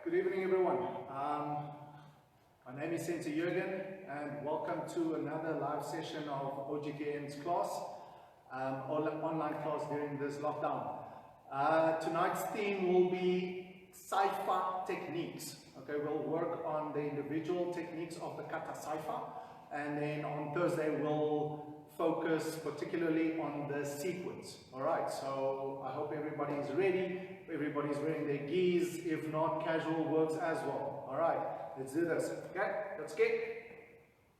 Good evening, everyone. My name is Sensei Jurgen, and welcome to another live session of OGKN's class, online class during this lockdown. Tonight's theme will be Saifa Techniques. Okay, we'll work on the individual techniques of the Kata Saifa, and then on Thursday we'll focus particularly on the sequence. Alright, so I hope everybody is ready. Everybody's wearing their gis. If not, casual works as well. Alright, let's do this. Okay, let's get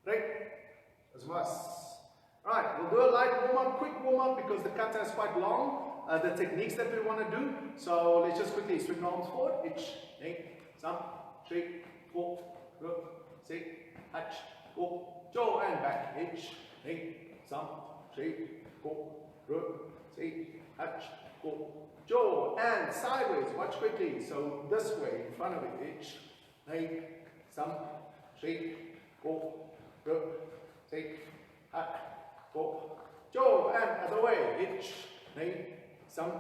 ready. As much. Alright, we'll do a light warm-up, quick warm-up, because the kata is quite long. The techniques that we want to do. So let's just quickly swing the arms forward. Ich, eight, some, three, four, good, six, hatch, four, jaw and back. Ich, eight, some, three, four, good, six, hatch, four, jaw and sideways. Watch quickly. So this way in front of it. Ich, eight, some, three, four, good, six, hatch, four, jaw and other way. Ich, eight, some,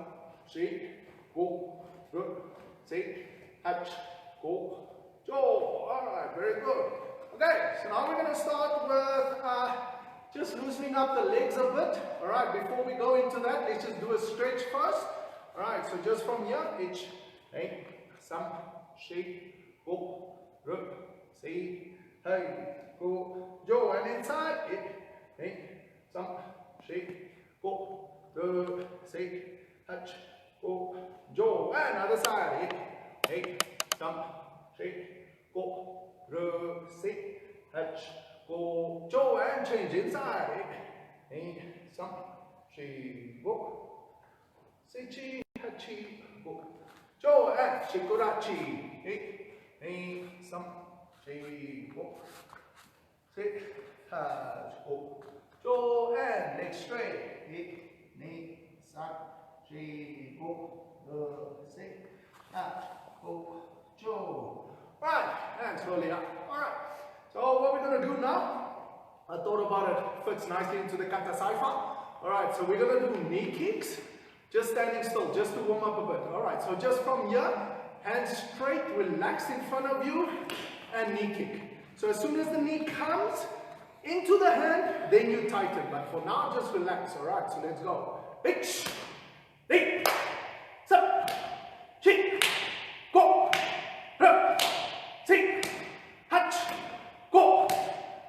three, four, good, six, hatch, four, jaw. Alright, very good. Okay, so now we're going to start with just loosening up the legs a bit. Alright, before we go into that, let's just do a stretch first. Alright, so just from here, ich, eight, some, three, four, good, six, hey, four, jaw, and inside, eight, some, three, four, good, six, hatch, four, jaw, and other side, eight, some, three, four, good, six, hatch, four, jaw, and change inside, eight, some, three, four, six, hachi, four, jaw, and shikurachi, eight, some, three, four, six, hatch, four, jaw, and next straight, eight, some, three, four, six, hatch, four, jaw. Right, and slowly up. Alright, so what we're going to do now, I thought about it, fits nicely into the Kata Saifa. Alright, so we're going to do knee kicks, just standing still, just to warm up a bit. Alright, so just from here, hands straight, relaxed in front of you, and knee kick. So as soon as the knee comes into the hand, then you tighten. But for now, just relax. Alright, so let's go. Ich, eight, seven, chi, go, six, hatch, go,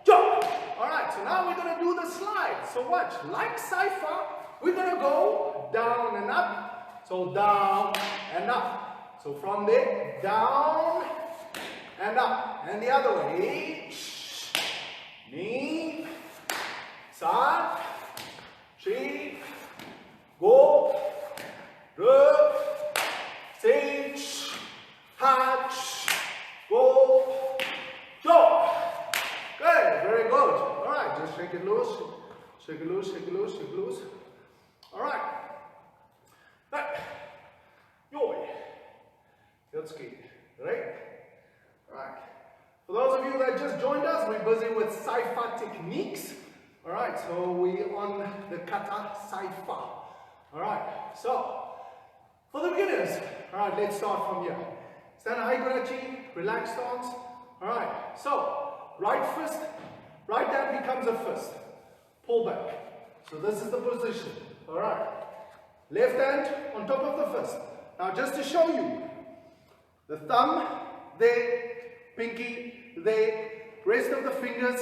jump. Alright, so now we're going to do the slide. So watch, like Saifa, we're going to go down and up. So down and up. So from there, down and up. And the other way. Knee, side, three, go, good, six, hatch, go, jaw. Good, very good. Alright, just shake it loose, shake it loose, shake it loose, shake it loose. Alright. Back. Yo. Let's keep. Right? Alright. For those of you that just joined us, we're busy with Saifa Techniques. Alright, so we're on the Kata Saifa. Alright, so for the beginners, alright, let's start from here. Stand high gurachi, relaxed stance. Alright, so right fist, right hand becomes a fist. Pull back. So this is the position. Alright. Left hand on top of the fist. Now just to show you, the thumb there, pinky there, rest of the fingers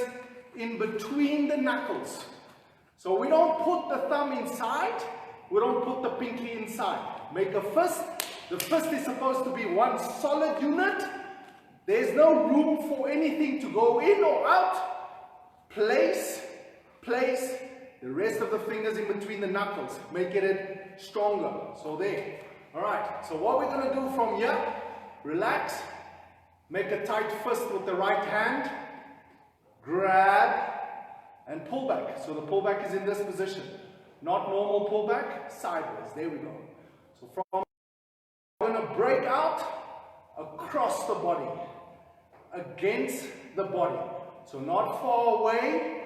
in between the knuckles. So we don't put the thumb inside, we don't put the pinky inside. Make a fist. The fist is supposed to be one solid unit. There's no room for anything to go in or out. Place the rest of the fingers in between the knuckles. Make it stronger. So there. Alright, so what we're going to do from here, relax. Make a tight fist with the right hand. Grab and pull back. So the pullback is in this position. Not normal pullback, sideways. There we go. So from we're going to break out across the body, against the body. So not far away.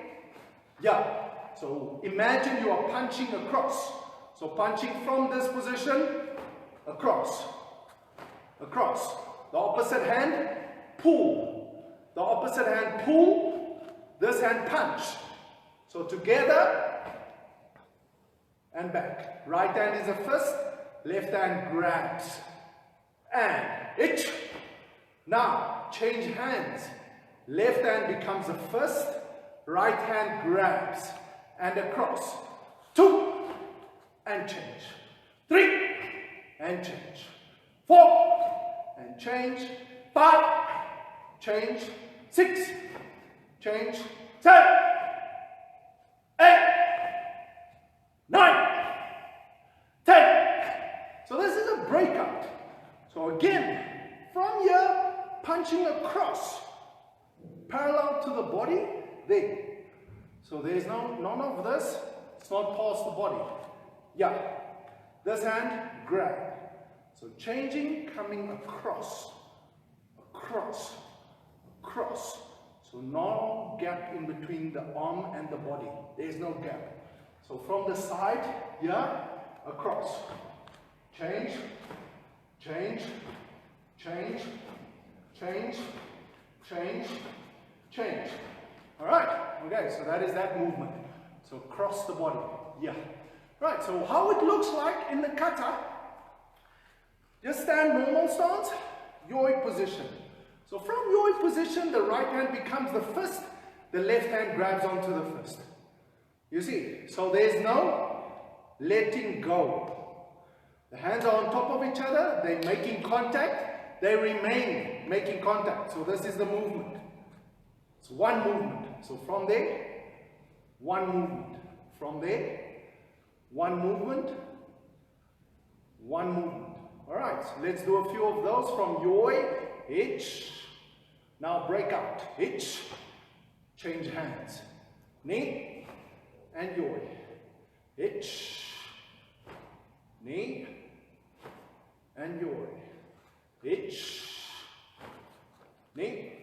Yeah. So imagine you are punching across. So punching from this position, across, across. The opposite hand, pull. The opposite hand, pull. This hand, punch. So together and back. Right hand is a fist, left hand grabs. And itch. Now, change hands. Left hand becomes a fist, right hand grabs. And across. 2, and change. 3, and change. 4, and change. 5, change. 6, change. 7, 8, 9, 10. So this is a breakout. So again, from here, punching across, parallel to the body, there. So there's none of this, it's not past the body. Yeah, this hand, grab. So changing, coming across, across, across. So no gap in between the arm and the body. There's no gap. So from the side, yeah, across. Change, change, change, change, change, change. Alright, okay, so that is that movement. So cross the body, yeah. Right, so how it looks like in the kata, just stand normal stance, yoi position. So from yoi position, the right hand becomes the fist, the left hand grabs onto the fist. You see, so there's no letting go. The hands are on top of each other, they're making contact, they remain making contact. So this is the movement. It's one movement. So from there, one movement. From there, one movement, one movement. Alright, so let's do a few of those from yoi, hitch. Now break out, hitch, change hands. Knee and yoi. Hitch, knee and yoi. Hitch, knee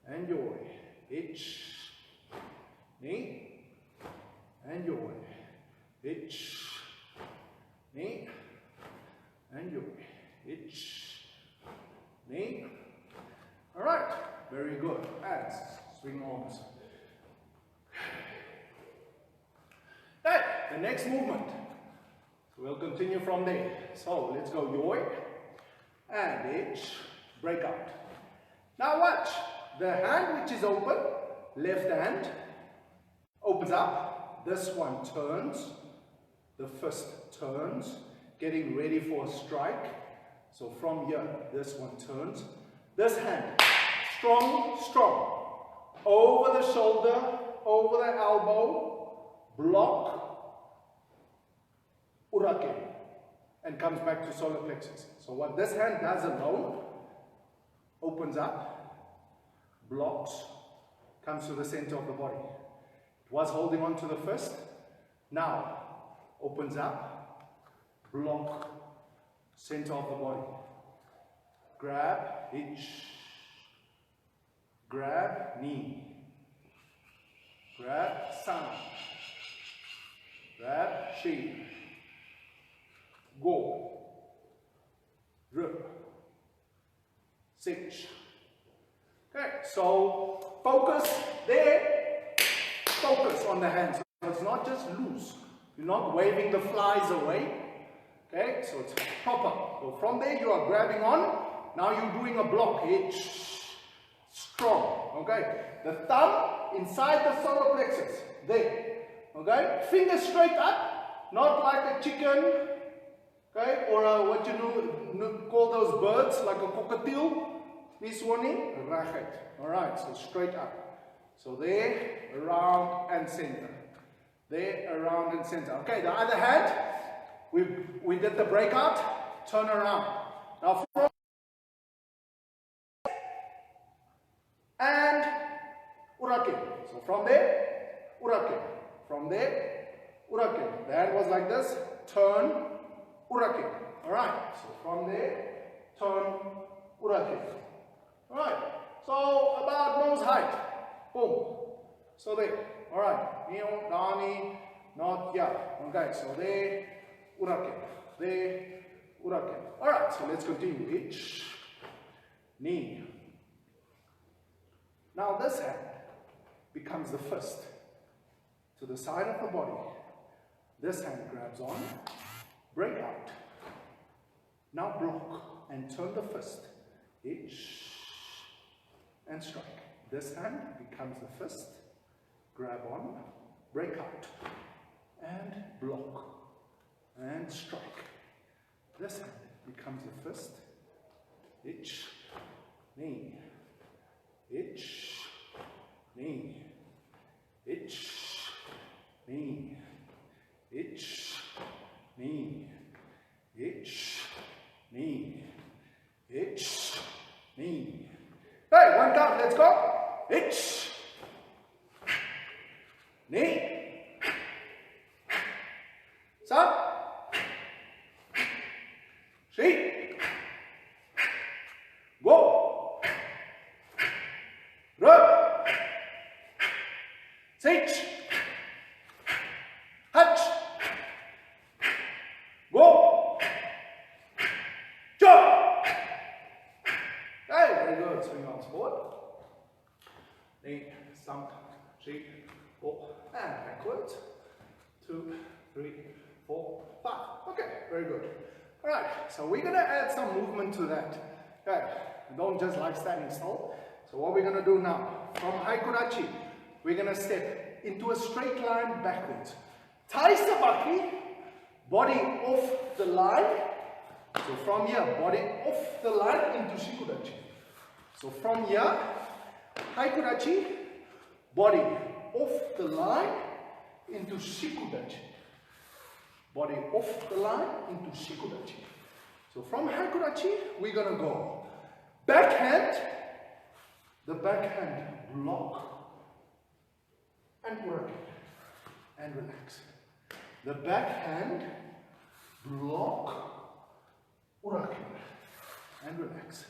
and yoi. Hitch, knee and yoi. Hitch, knee and yoi. Hitch, knee. Alright, very good. And swing arms. Okay, the next movement. So we'll continue from there. So let's go yoi and hitch, break out. Now watch. The hand which is open, left hand, opens up. This one turns. The fist turns, getting ready for a strike. So from here, this one turns. This hand, strong, strong. Over the shoulder, over the elbow, block, urake, and comes back to solar plexus. So what this hand does alone, opens up, blocks, comes to the center of the body. It was holding on to the fist, now opens up, block, center of the body. Grab, hitch, grab, knee, grab, san, grab, shi, go, rip, sich. Okay, so focus there, focus on the hands. So it's not just loose. You're not waving the flies away. Okay, so it's proper. So from there you are grabbing on. Now you're doing a block. Hitch, strong. Okay, the thumb inside the solar plexus. There. Okay, fingers straight up, not like a chicken. Okay, or what you call those birds, like a cockatiel. This one in, alright, so straight up. So there, around and center. There, around and center. Okay, the other hand, we did the breakout, turn around. Now from and urake. So from there, urake. From there, urake. The hand was like this, turn, urake. Alright, so from there, turn, urake. Alright, so about nose height. Boom. So there. Alright. Neo, Nani, not yeah. Okay, so there, urake. There, urake. Alright, so let's continue. Hitch, knee. Now this hand becomes the fist to the side of the body. This hand grabs on, break out. Now block and turn the fist. Hitch and strike. This hand becomes the fist, grab on, break out, and block and strike. This hand becomes the fist, hitch, knee, hitch, knee, hitch, knee, hitch, knee, hitch, knee, hitch, knee. Hey, one count, let's go. Hitch, knee, stop, sheet, go, rub, sitch, hatch, go, jump. Hey, very good. Swing arms forward. Knee, stump, sheet, go, and backwards. 2, 3, 4, 5. Okay, very good. All right, so we're going to add some movement to that. Okay, don't just like standing still. So what we're going to do now, from Haikurachi, we're going to step into a straight line backwards. Tai Sabaki, body off the line. So from here, body off the line into Shikudachi. So from here, Haikurachi, body off the line into Shikudachi. Body off the line into Shikudachi. So from Haikurachi, we're going to go backhand, the backhand block, and work it, and relax. The backhand block, work it, and relax.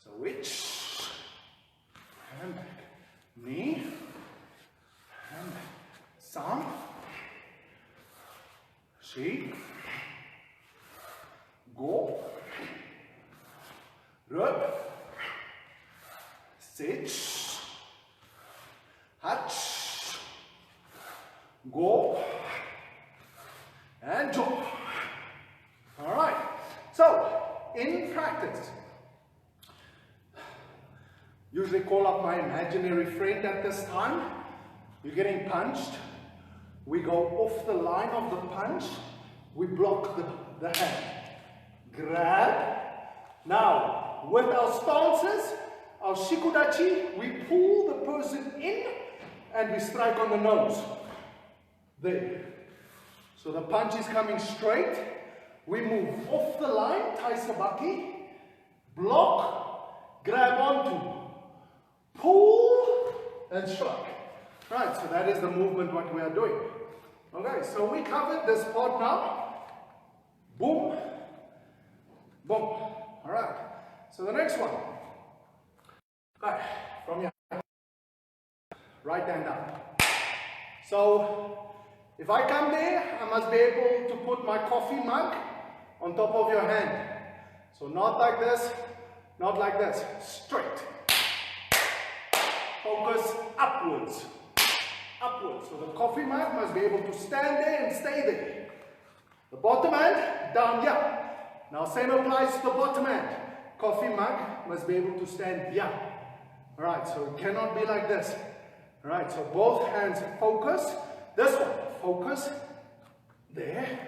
So which, and back, knee, and back, some, sheet, go, rub, sitch, hatch, go, and jump. All right. So in practice, usually call up my imaginary friend at this time. You're getting punched. We go off the line of the punch. We block the hand. Grab. Now, with our stances, our shikudachi, we pull the person in and we strike on the nose. There. So the punch is coming straight. We move off the line, tai sabaki, block, grab onto, pull, and strike. Right, so that is the movement what we are doing. Okay, so we covered this part now. Boom, boom. All right, so the next one. Okay, from your right hand down. So if I come there, I must be able to put my coffee mug on top of your hand. So not like this, not like this, straight. Focus upwards, upwards. So the coffee mug must be able to stand there and stay there. The bottom hand, down here. Now same applies to the bottom hand. Coffee mug must be able to stand here. Alright, so it cannot be like this. Alright, so both hands focus. This one, focus there,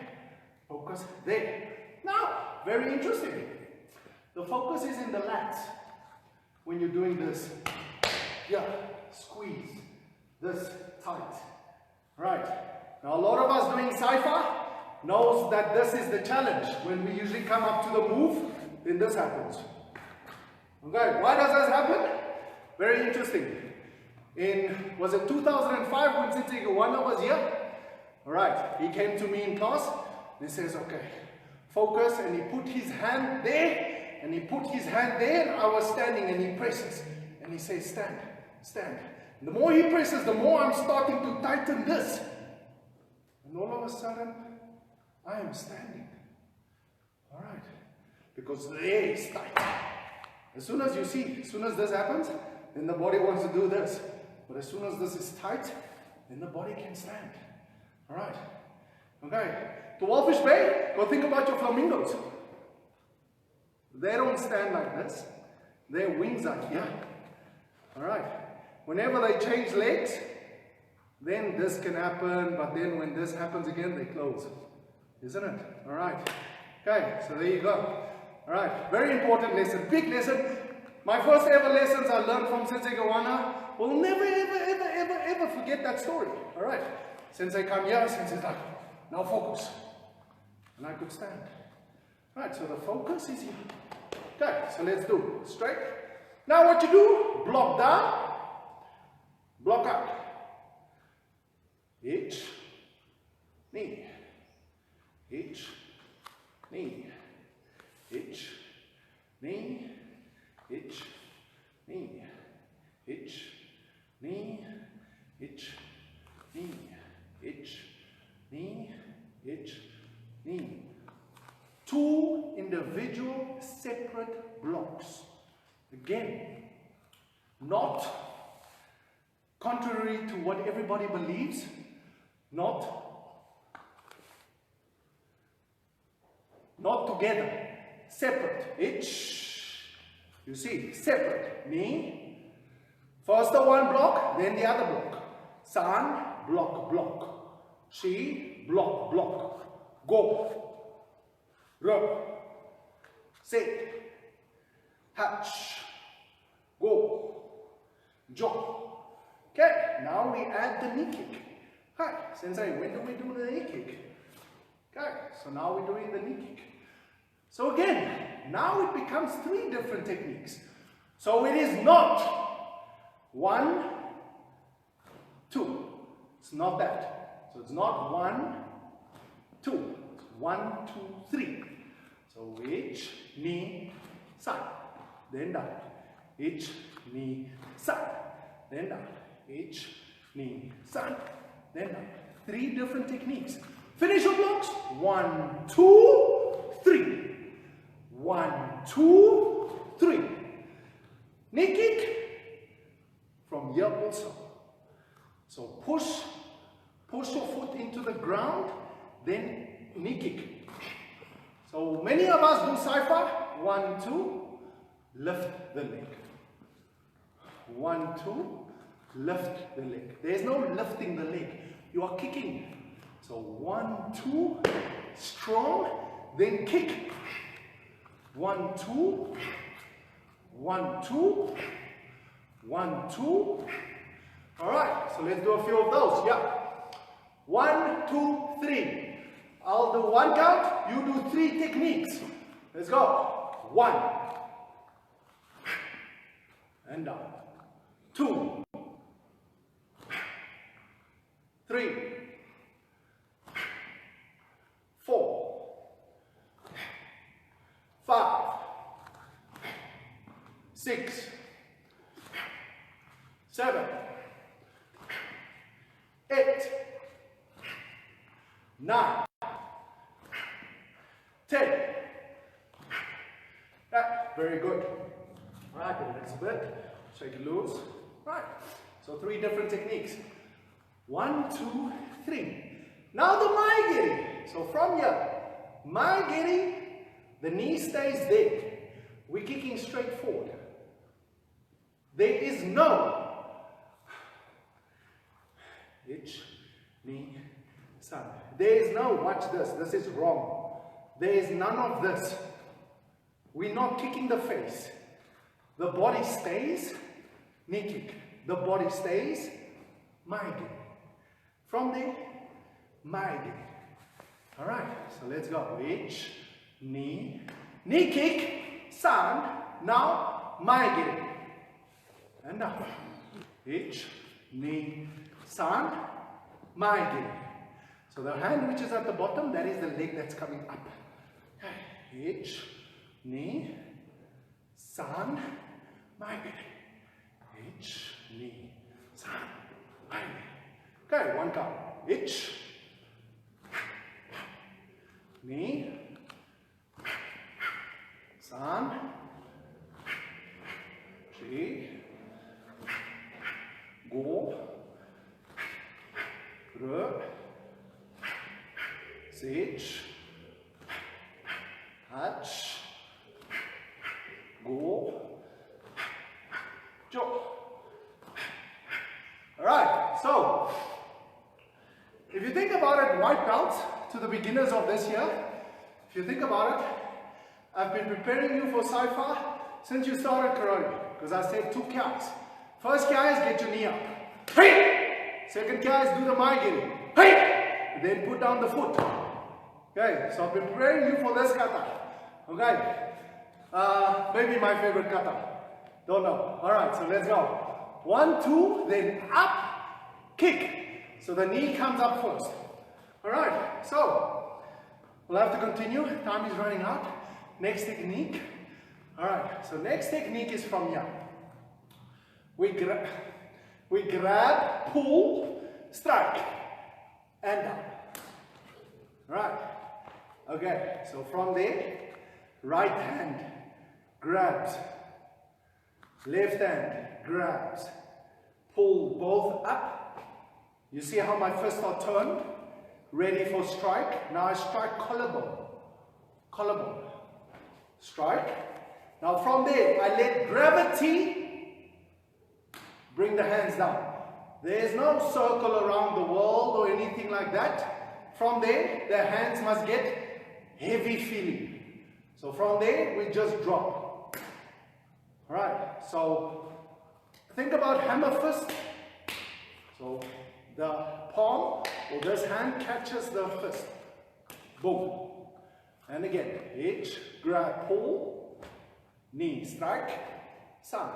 focus there. Now, very interesting. The focus is in the lats. When you're doing this, yeah, squeeze, this tight. Right. Now a lot of us doing Saifa knows that this is the challenge. When we usually come up to the move, then this happens. Okay, why does this happen? Very interesting. In, was it 2005 when Sensei Jurgen was here? Alright, he came to me in class, and he says, okay, focus, and he put his hand there, and he put his hand there, and I was standing, and he presses, and he says, stand, stand. And the more he presses, the more I'm starting to tighten this. And all of a sudden, I am standing. Alright, because there is tight. As soon as you see, as soon as this happens, then the body wants to do this. But as soon as this is tight, then the body can stand. Alright. Okay. To Wolfish Bay, go think about your flamingos. They don't stand like this. Their wings are here. Alright. Whenever they change legs, then this can happen, but then when this happens again, they close. Isn't it? Alright. Okay, so there you go. Alright, very important lesson, big lesson. My first ever lessons I learned from Sensei Gawana. Will never ever forget that story. Alright, Sensei come here, Sensei's like, now focus. And I could stand. Alright, so the focus is here. Okay, so let's do straight. Now what you do, block down, block up. Each, knee, each, knee, each, knee, each, knee, each, knee, each, knee, each, knee, each, knee. Two individual separate blocks. Again, not contrary to what everybody believes, not together, separate. Each, you see, separate. Knee, first the one block, then the other block. San, block, block. Shi, block, block. Go. Rub. Sit. Touch. Go. Jump. Okay, now we add the knee kick. Hi, Sensei, when do we do the knee kick? Okay, so now we're doing the knee kick. So again, now it becomes three different techniques. So it is not 1, 2. It's not that. So it's not 1, 2. It's 1, 2, 3. So each, knee, side, then down. Each, knee, side, then down. Each, knee, side, then down. Three different techniques. Finish your blocks. 1, 2, 3. 1, 2, 3. Knee kick from here also. So push your foot into the ground, then knee kick. So many of us do Saifa. 1, 2, lift the leg. 1, 2, lift the leg. There's no lifting the leg. You are kicking. So 1, 2, strong, then kick. 1, 2, 1, 2, 1, 2. All right, so let's do a few of those. Yeah. 1, 2, 3. I'll do one count, you do 3 techniques. Let's go. 1. And down. 2. 3. 4. 5. 6. 7. 8. 9. 10. Very good. Right, relax a bit. Shake it loose. Right. So 3 different techniques. 1, 2, 3. Now the maigiri. So from here, maigiri, the knee stays there. We're kicking straight forward. There is no each, knee, sun. There is no, watch this, this is wrong. There is none of this. We're not kicking the face. The body stays, knee kick. The body stays, maigiri. From there, maigiri. Alright, so let's go. Each, knee kick, san, now maigiri. And now, each, knee, san, maigiri. So the hand which is at the bottom, that is the leg that's coming up. Each, knee, san, maigiri. Each, knee, san, maigiri. Okay, one count. Each, knee, san, So ich, hach, go, jo. Alright, so if you think about it, white belts to the beginners of this year, if you think about it, I've been preparing you for Saifa since you started karate, because I said 2 kias. First kia is get your knee up. Hey! Second kia is do the maigiri. Hey! And then put down the foot. Okay, so I've been preparing you for this kata. Okay, maybe my favorite kata. Don't know. Alright, so let's go. 1, 2, then up, kick. So the knee comes up first. Alright, so we'll have to continue. Time is running out. Next technique. Alright, so next technique is from here. We grab, pull, strike, and down. Alright, okay, so from there, right hand grabs, left hand grabs, pull both up. You see how my fists are turned, ready for strike. Now I strike collarbone, collarbone, strike. Now from there, I let gravity bring the hands down. There is no circle around the world or anything like that. From there, the hands must get heavy feeling. So from there, we just drop. Alright, so think about hammer fist. So the palm or this hand catches the fist. Boom. And again, each grab, pull, knee, strike, sun.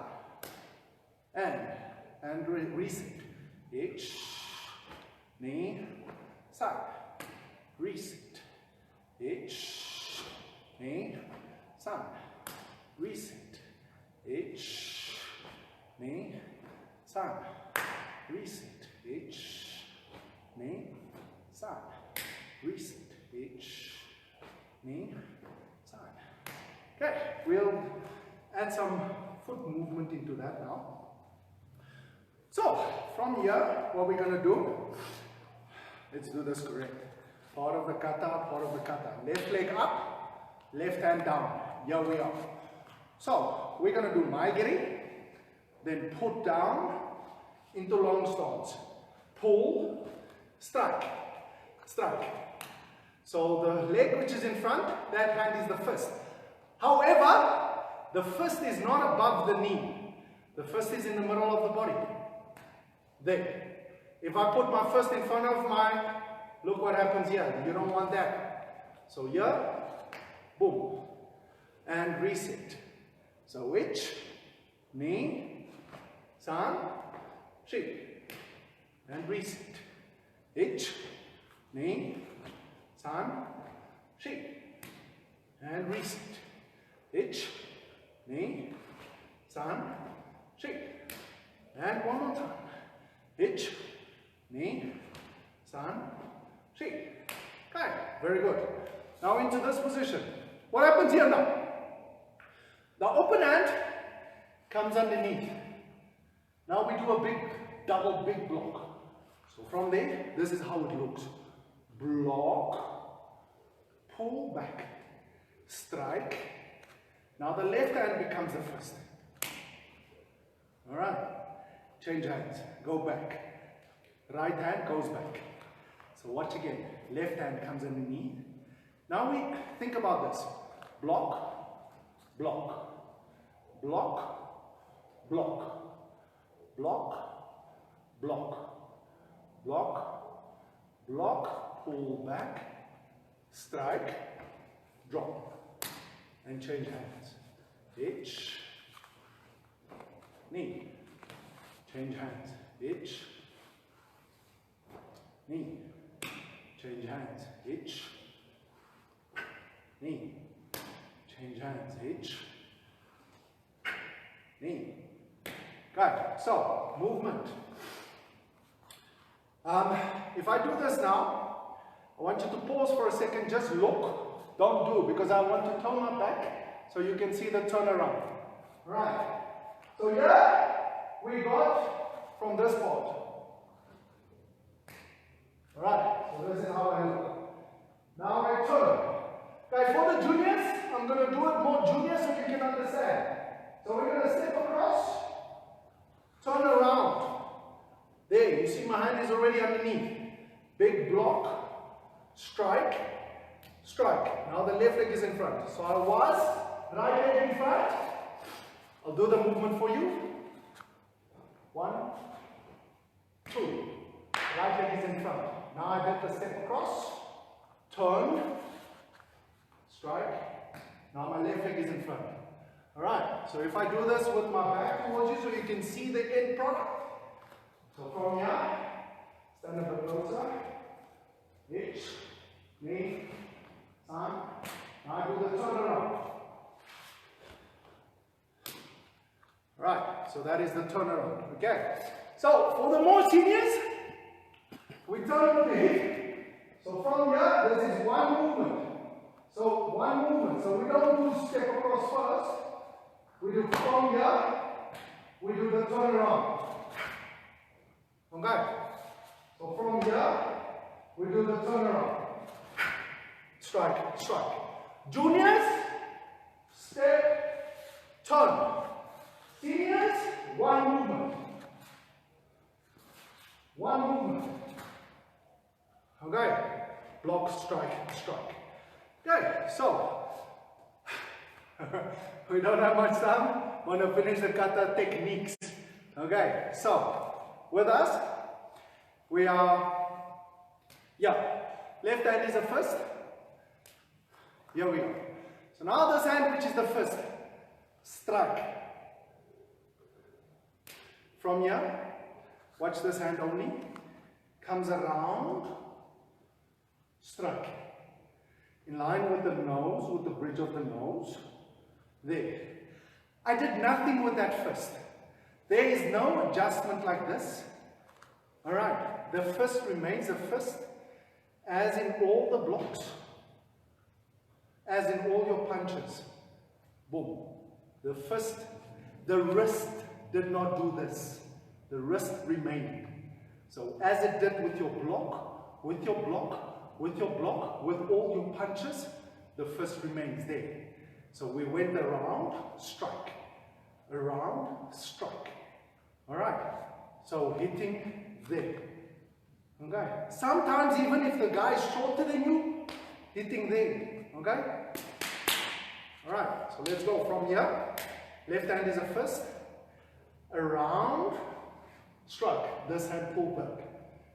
And reset. Each, knee, side. Reset. Each, knee, side. Reset. Each, knee, side. Reset. Each, knee, side. Reset. Each, knee, side. Okay, we'll add some foot movement into that now. So, from here, what we're going to do, let's do this correct. Part of the kata, part of the kata. Left leg up, left hand down. Here we are. So, we're going to do maigiri, then put down into long stance. Pull, strike, strike. So, the leg which is in front, that hand is the fist. However, the fist is not above the knee. The fist is in the middle of the body. There. If I put my fist in front of my, look what happens here. You don't want that. So here, boom. And reset. So which, knee, san, shi. And reset. Ich, knee, san, shi. And reset. Ich, knee, san, shi. And one more time. Ich, knee, san, shi. Okay, very good. Now into this position. What happens here now? The open hand comes underneath. Now we do a big, double big block. So from there, this is how it looks. Block, pull back, strike. Now the left hand becomes the first. Alright. Change hands, go back. Right hand goes back. So watch again. Left hand comes underneath. Now we think about this. Block, block, block, block, block, block, block, block, pull back, strike, drop. And change hands. Ich, knee. Change hands. Ich, knee. Change hands. Ich, knee. Change hands. Ich, knee. Good. So, movement. If I do this now, I want you to pause for a second. Just look. Don't do, because I want to turn my back so you can see the turnaround. Right. So here, we got from this part. Alright, so this is how I look. Now I turn. Okay, for the juniors, I'm going to do it more junior so you can understand. So we're going to step across, turn around. There, you see my hand is already underneath. Big block, strike, strike. Now the left leg is in front. So I was, right leg in front. I'll do the movement for you. 1, 2. Right leg is in front. Now I get the step across, turn, strike. Now my left leg is in front. Alright, so if I do this with my back towards you so you can see the end product. So from here, stand a bit closer. Hitch, knee, arm. Now I do the turnaround. Right, so that is the turnaround. Okay. So for the more seniors, we turn with the hip. So from here, this is one movement. So one movement. So we don't do step across first. We do from here, we do the turnaround. Okay. So from here, we do the turnaround. Strike, strike. Juniors, step, turn. Seniors, one movement. One movement. Okay. Block, strike, strike. Okay, so we don't have much time. I'm going to finish the kata techniques. Okay, so with us, we are, left hand is the first. Here we go. So now this hand, which is the first, strike. From here, watch this hand only, comes around, strike. In line with the nose, with the bridge of the nose, there. I did nothing with that fist. There is no adjustment like this. Alright, the fist remains a fist, as in all the blocks, as in all your punches. Boom. The fist, the wrist did not do this. The wrist remained. So as it did with your block, with your block, with your block, with all your punches, the fist remains there. So we went around, strike. Around, strike. Alright. So hitting there. Okay. Sometimes even if the guy is shorter than you, hitting there. Okay. Alright. So let's go from here. Left hand is a fist. Around, strike. This hand pull back.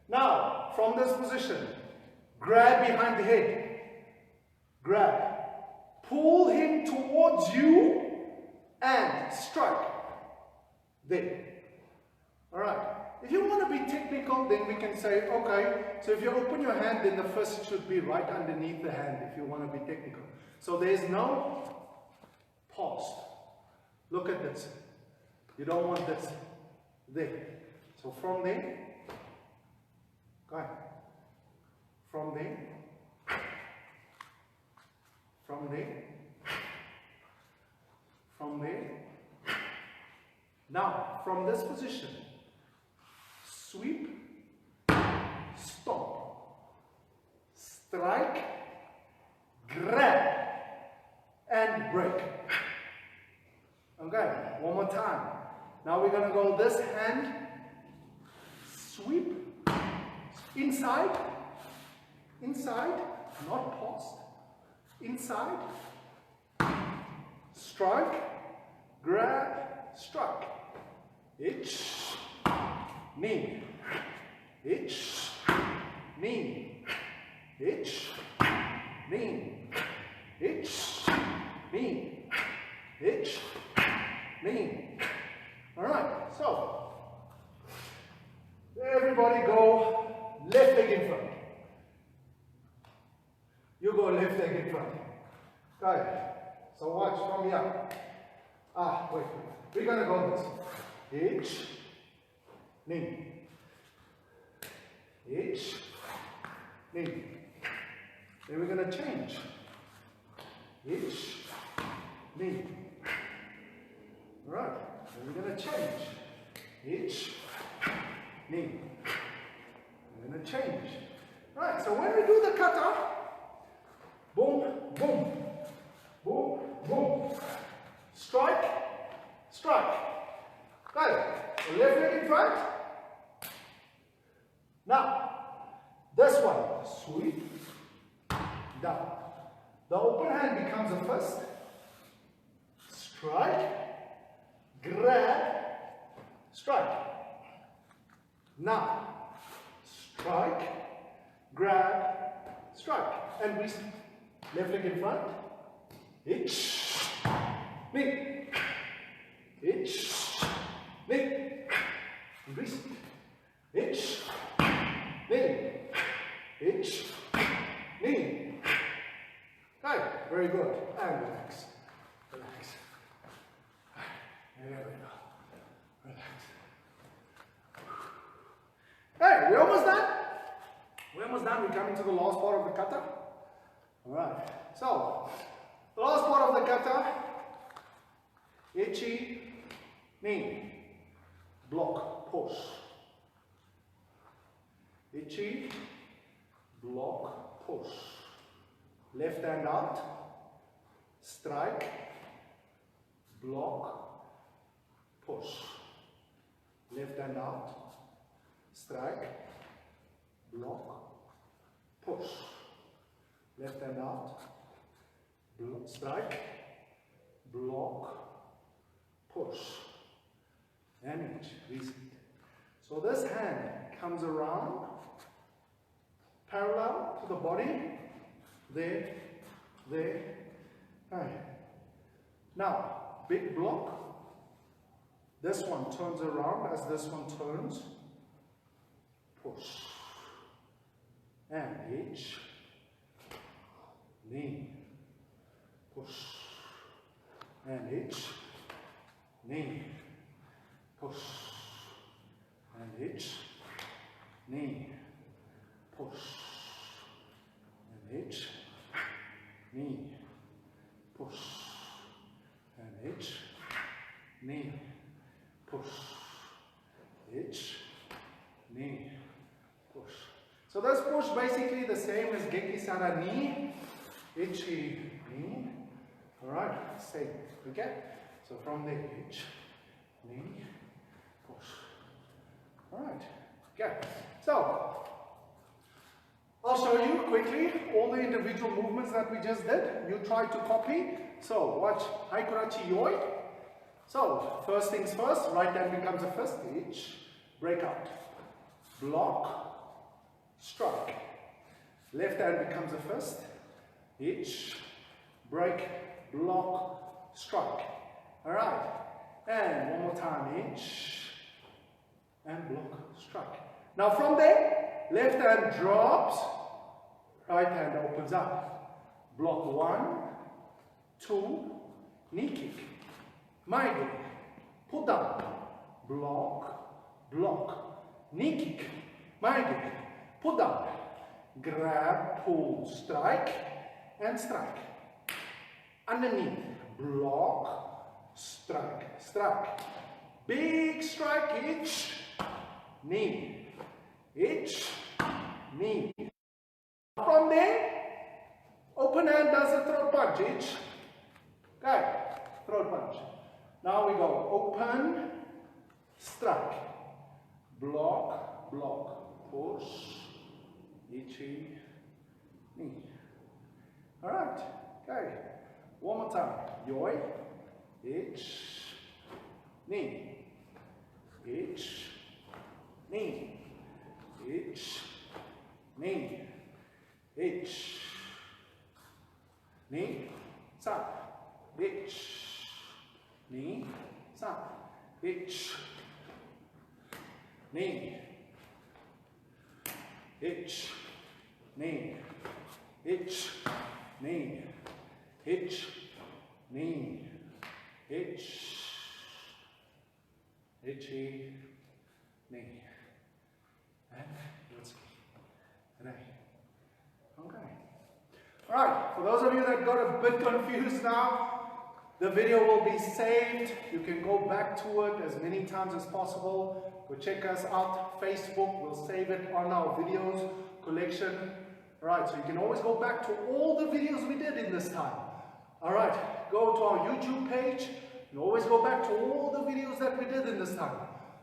Now, from this position, grab behind the head. Grab. Pull him towards you and strike. There. Alright. If you want to be technical, then we can say, okay, so if you open your hand, then the fist should be right underneath the hand if you want to be technical. So there's no pause. Look at this. You don't want this. There. So from there, okay. From there, from there, from there. Now, from this position, sweep, stop, strike, grab, and break. Okay, one more time. Now we're going to go this hand, sweep, inside, inside, not paused, inside, strike, grab, strike, hitch, knee, hitch, knee, hitch, knee, hitch, knee, hitch, knee. Alright, so everybody go left leg in front. You go left leg in front. Okay, so watch from here. Wait. We're going to go this. Hitch, knee. Hitch, knee. Then we're going to change. Hitch, knee. Alright. We're going to change. Hitch, knee. We're going to change. Right, so when we do the kata, boom, boom, boom. Strike, strike. Got it. The left leg in front. Now, this one, sweep, down. The open hand becomes a fist. Strike, grab, strike. Now, strike, grab, strike. And we left leg in front. Hitch, knee, hitch, knee, release, hitch, knee, hitch, knee. Okay, very good. And relax, relax. There we go. Relax. Hey, we're almost done. We're almost done. We're coming to the last part of the kata. Alright, so the last part of the kata, ichi, knee, block, push. Ichi, block, push. Left hand out, strike, block, push. Left hand out, strike, block, push. Left hand out, strike, block, push, and each, reset. So this hand comes around, parallel to the body, there, right. Now, big block, this one turns around as this one turns, push, and each, knee, push, and hitch, knee, push, and hitch, knee, push, and hitch, knee, push, and hitch, knee, push, hitch, knee, push. So this push basically the same as Gekisara knee, Ichi, knee. Alright, same. Okay? So from the hitch, knee, push. Alright. Okay. So I'll show you quickly all the individual movements that we just did. You try to copy. So watch Haikurachi Yoi. So first things first, right hand becomes a fist, hitch, break out. Block, strike. Left hand becomes a fist. Hitch, break, block, strike. Alright. And one more time. Hitch, and block, strike. Now from there, left hand drops, right hand opens up. Block 1, 2, knee kick. Maige, pull down. Block, block, knee kick. Maige, pull down. Grab, pull, strike. And strike. Underneath, block, strike, strike. Big strike, hitch, knee, hitch, knee. From there, open hand does a throat punch, hitch. Okay, throat punch. Now we go open, strike, block, block, push, hitchy, knee. Alright, okay. One more time. Yoi, hitch, knee, hitch, knee, hitch, knee, hitch, knee, sap, hitch, knee, sap, hitch, knee, hitch, knee, hitch, knee, hitch, knee, hitch, hitchy, knee, and let's right. Okay. All right. For those of you that got a bit confused now, the video will be saved. You can go back to it as many times as possible. Go check us out. Facebook. We'll save it on our videos collection. Alright, so you can always go back to all the videos we did in this time. Alright, go to our YouTube page. You always go back to all the videos that we did in this time.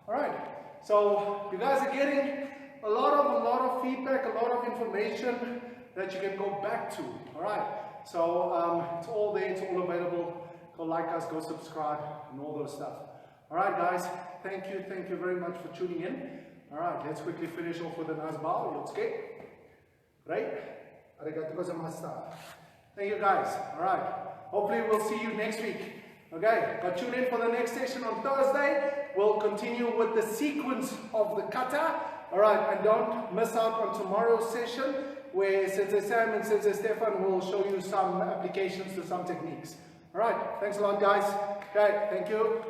Alright, so you guys are getting a lot of feedback, a lot of information that you can go back to. Alright, so it's all there, it's all available. Go like us, go subscribe, and all those stuff. Alright guys, thank you very much for tuning in. Alright, let's quickly finish off with a nice bow. Yotsuke. Great. Arigatou gozaimashita. Thank you guys. Alright, hopefully we'll see you next week. Okay, but tune in for the next session on Thursday. We'll continue with the sequence of the kata. Alright, and don't miss out on tomorrow's session where Sensei Sam and Sensei Stefan will show you some applications to some techniques. Alright, thanks a lot guys. Okay, thank you.